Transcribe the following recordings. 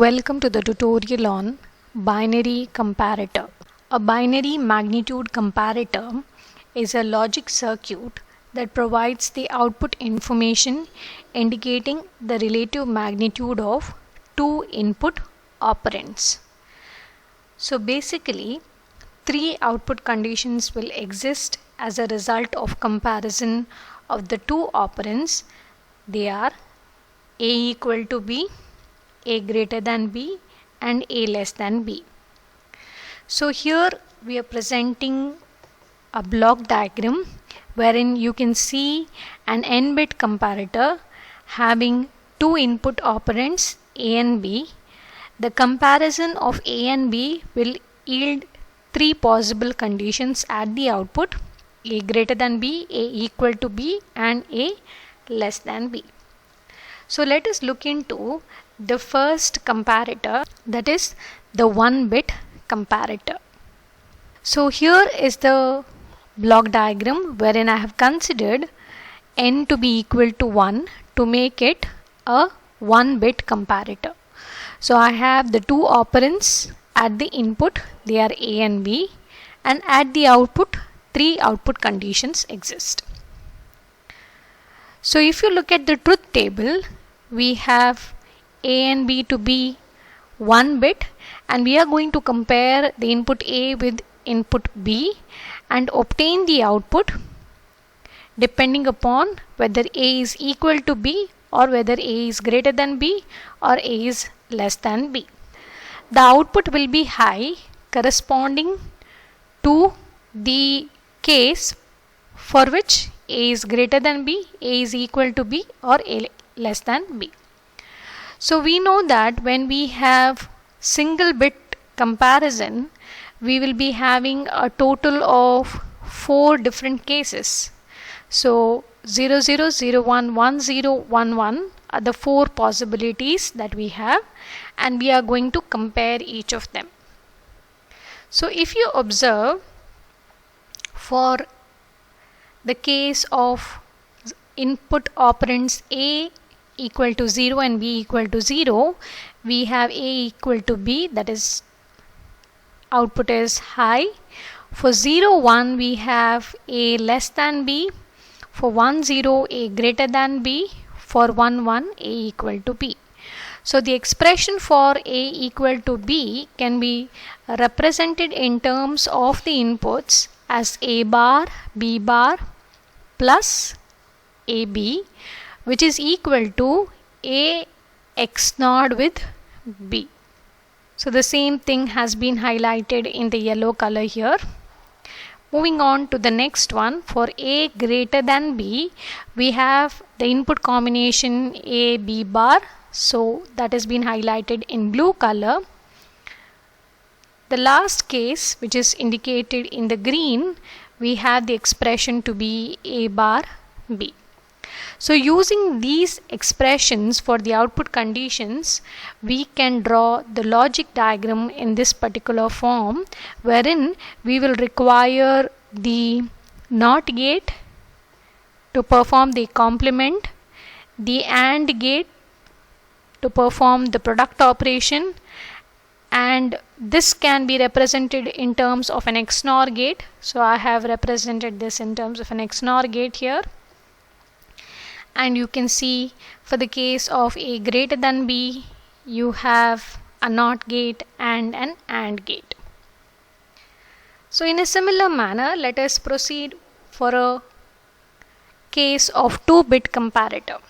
Welcome to the tutorial on binary comparator. A binary magnitude comparator is a logic circuit that provides the output information indicating the relative magnitude of two input operands. So basically, three output conditions will exist as a result of comparison of the two operands. They are A equal to B, A greater than B, and A less than B. So here we are presenting a block diagram wherein you can see an n-bit comparator having two input operands A and B. The comparison of A and B will yield three possible conditions at the output: A greater than B, A equal to B, and A less than B. So let us look into the first comparator, that is the 1-bit comparator. So here is the block diagram wherein I have considered n to be equal to 1 to make it a 1-bit comparator. So I have the two operands at the input, they are A and B, and at the output, three output conditions exist. So if you look at the truth table, we have A and B to be 1 bit, and we are going to compare the input A with input B and obtain the output depending upon whether A is equal to B or whether A is greater than B or A is less than B. The output will be high corresponding to the case for which A is greater than B, A is equal to B, or A less than B. So we know that when we have single bit comparison, we will be having a total of 4 different cases. So 0, 0, 0, 1, 1, 0, 1, 1 are the 4 possibilities that we have, and we are going to compare each of them. So if you observe, for the case of input operands A equal to 0 and B equal to 0, we have A equal to B, that is output is high. For 0, 1 we have A less than B. For 1, 0 A greater than B. For 1, 1 A equal to B. So the expression for A equal to B can be represented in terms of the inputs as A bar, B bar plus AB, which is equal to A XNOR with B. So the same thing has been highlighted in the yellow color here. Moving on to the next one, for A greater than B, we have the input combination A B bar, so that has been highlighted in blue color. The last case, which is indicated in the green, we have the expression to be A bar B. So using these expressions for the output conditions, we can draw the logic diagram in this particular form, wherein we will require the NOT gate to perform the complement, the AND gate to perform the product operation, and this can be represented in terms of an XNOR gate. So I have represented this in terms of an XNOR gate here. And you can see for the case of A greater than B, you have a NOT gate and an AND gate. So in a similar manner, let us proceed for a case of 2-bit comparator.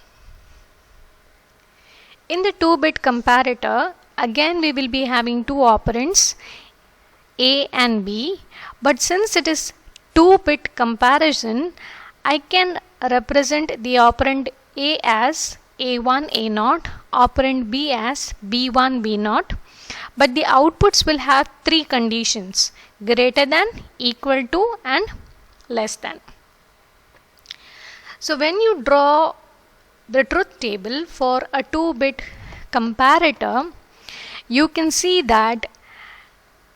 In the 2-bit comparator, again we will be having two operands A and B, but since it is 2-bit comparison, I can represent the operand A as A1 A0, operand B as B1 B0, but the outputs will have three conditions: greater than, equal to, and less than. So when you draw the truth table for a 2-bit comparator, you can see that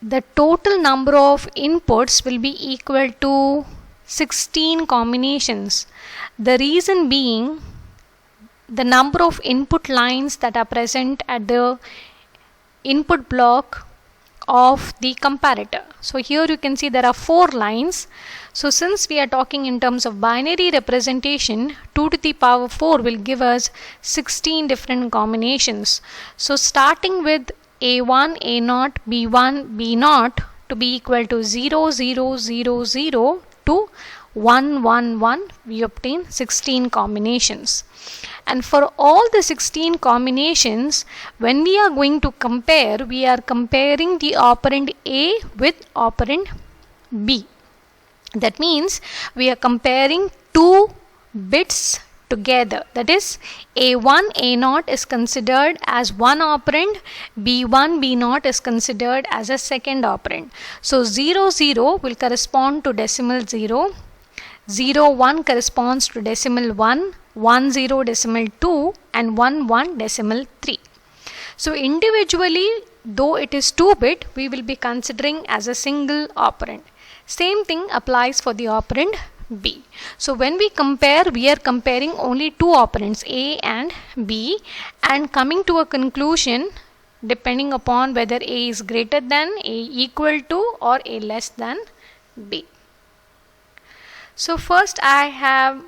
the total number of inputs will be equal to 16 combinations. The reason being the number of input lines that are present at the input block of the comparator. So here you can see there are 4 lines. So since we are talking in terms of binary representation, 2 to the power 4 will give us 16 different combinations. So starting with A1, A0, B1, B0 to be equal to 0, 0, 0, 0 to 1, 1, 1, we obtain 16 combinations. And for all the 16 combinations, when we are going to compare, we are comparing the operand A with operand B. That means we are comparing 2 bits together. That is, A1, A0 is considered as one operand, B1, B0 is considered as a second operand. So 0, 0 will correspond to decimal 0, 0, 1 corresponds to decimal 1, 1, 0 decimal 2 and 1, 1 decimal 3. So individually, though it is 2-bit, we will be considering as a single operand. Same thing applies for the operand B. So when we compare, we are comparing only 2 operands A and B and coming to a conclusion depending upon whether A is greater than, A equal to or A less than B. So first I have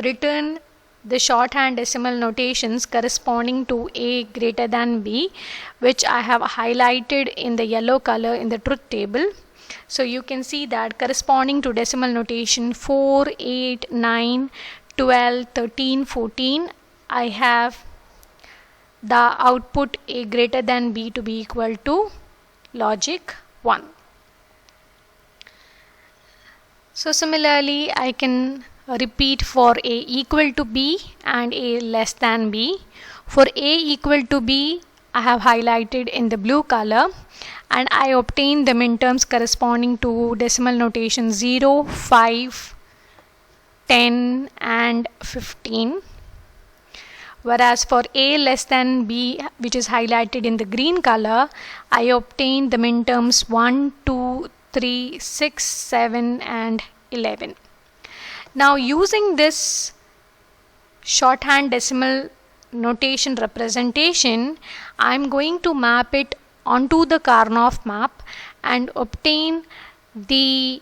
written the shorthand decimal notations corresponding to A greater than B, which I have highlighted in the yellow color in the truth table. So you can see that corresponding to decimal notation 4, 8, 9, 12, 13, 14, I have the output A greater than B to be equal to logic 1. So similarly, I can repeat for A equal to B and A less than B. For A equal to B, I have highlighted in the blue color and I obtain the minterms corresponding to decimal notation 0, 5, 10 and 15. Whereas for A less than B, which is highlighted in the green color, I obtain the minterms 1, 2, 3, 6, 7 and 11. Now using this shorthand decimal notation representation, I am going to map it onto the Karnaugh map and obtain the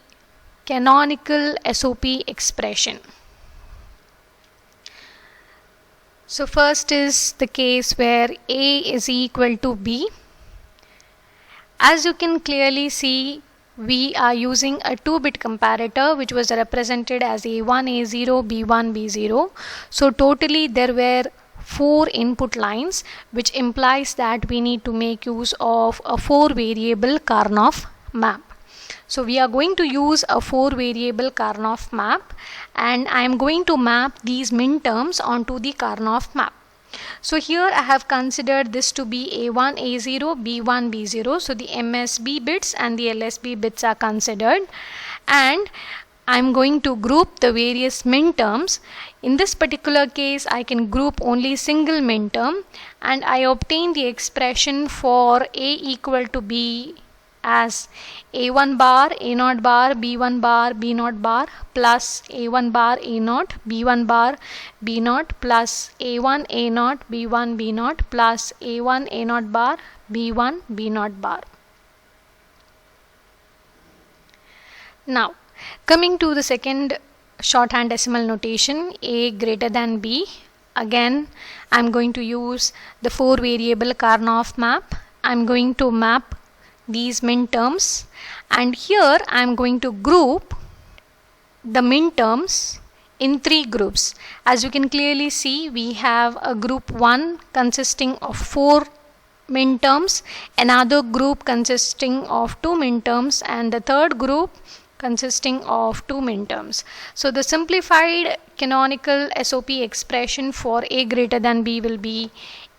canonical SOP expression. So first is the case where A is equal to B. As you can clearly see, we are using a 2-bit comparator which was represented as A1, A0, B1, B0. So totally there were 4 input lines, which implies that we need to make use of a 4-variable Karnaugh map. So we are going to use a 4-variable Karnaugh map and I am going to map these minterms onto the Karnaugh map. So here I have considered this to be A1, A0, B1, B0. So the MSB bits and the LSB bits are considered and I am going to group the various minterms. In this particular case, I can group only single minterm and I obtain the expression for A equal to B as A1 bar, A0 bar, B1 bar, B0 bar plus A1 bar, A0, B1 bar, B0 plus A1, A0, B1, B0 plus A1, A0 bar, B1, B0 bar. Now, coming to the second shorthand decimal notation, A greater than B. Again, I am going to use the 4-variable Karnaugh map. I am going to map these minterms and here I am going to group the minterms in 3 groups. As you can clearly see, we have a group 1 consisting of 4 minterms, another group consisting of 2 minterms and the third group consisting of 2 minterms. So the simplified canonical SOP expression for A greater than B will be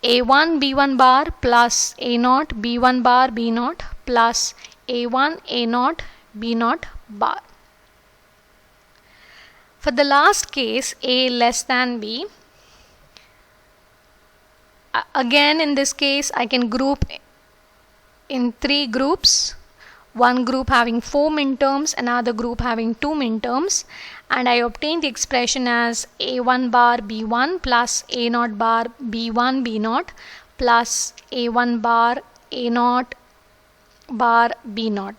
A1 B1 bar plus A0 B1 bar B0 plus A1 A0 B0 bar. For the last case, A less than B, again in this case I can group in 3 groups. One group having 4 minterms, another group having 2 minterms, and I obtain the expression as A1 bar B1 plus A0 bar B1 B0 plus A1 bar A0 bar B0.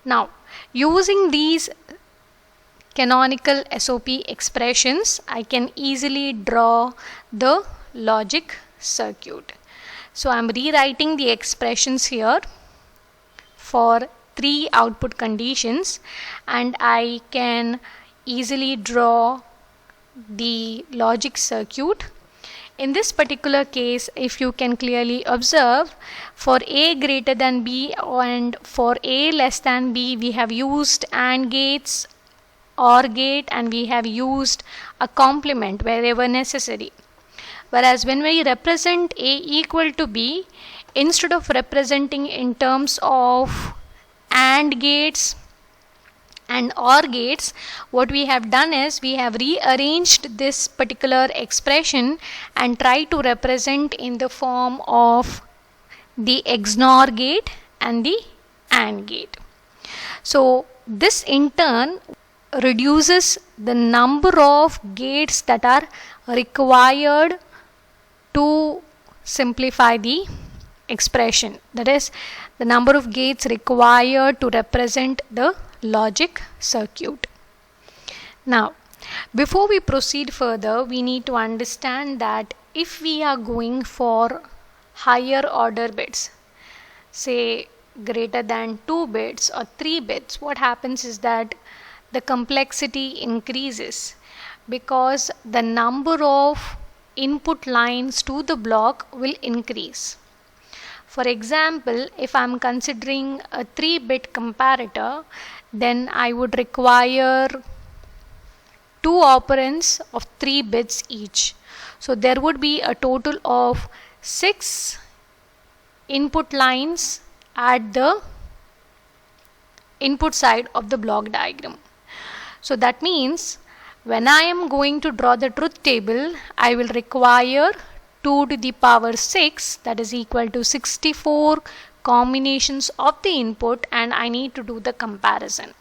Now, using these canonical SOP expressions, I can easily draw the logic circuit. So I'm rewriting the expressions here for 3 output conditions, and I can easily draw the logic circuit. In this particular case, if you can clearly observe, for A greater than B and for A less than B, we have used AND gates, OR gate, and we have used a complement wherever necessary. Whereas when we represent A equal to B, instead of representing in terms of AND gates and OR gates, what we have done is we have rearranged this particular expression and try to represent in the form of the XNOR gate and the AND gate. So this in turn reduces the number of gates that are required to simplify the expression. That is, the number of gates required to represent the logic circuit. Now, before we proceed further, we need to understand that if we are going for higher order bits, say greater than 2 bits or 3 bits, what happens is that the complexity increases because the number of input lines to the block will increase. For example, if I am considering a 3-bit comparator, then I would require 2 operands of 3 bits each. So there would be a total of 6 input lines at the input side of the block diagram. So that means when I am going to draw the truth table, I will require 2 to the power 6, that is equal to 64 combinations of the input, and I need to do the comparison.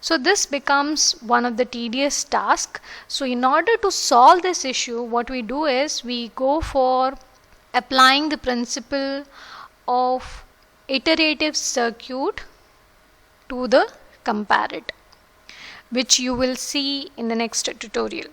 So this becomes one of the tedious tasks. So in order to solve this issue, what we do is we go for applying the principle of iterative circuit to the comparator, which you will see in the next tutorial.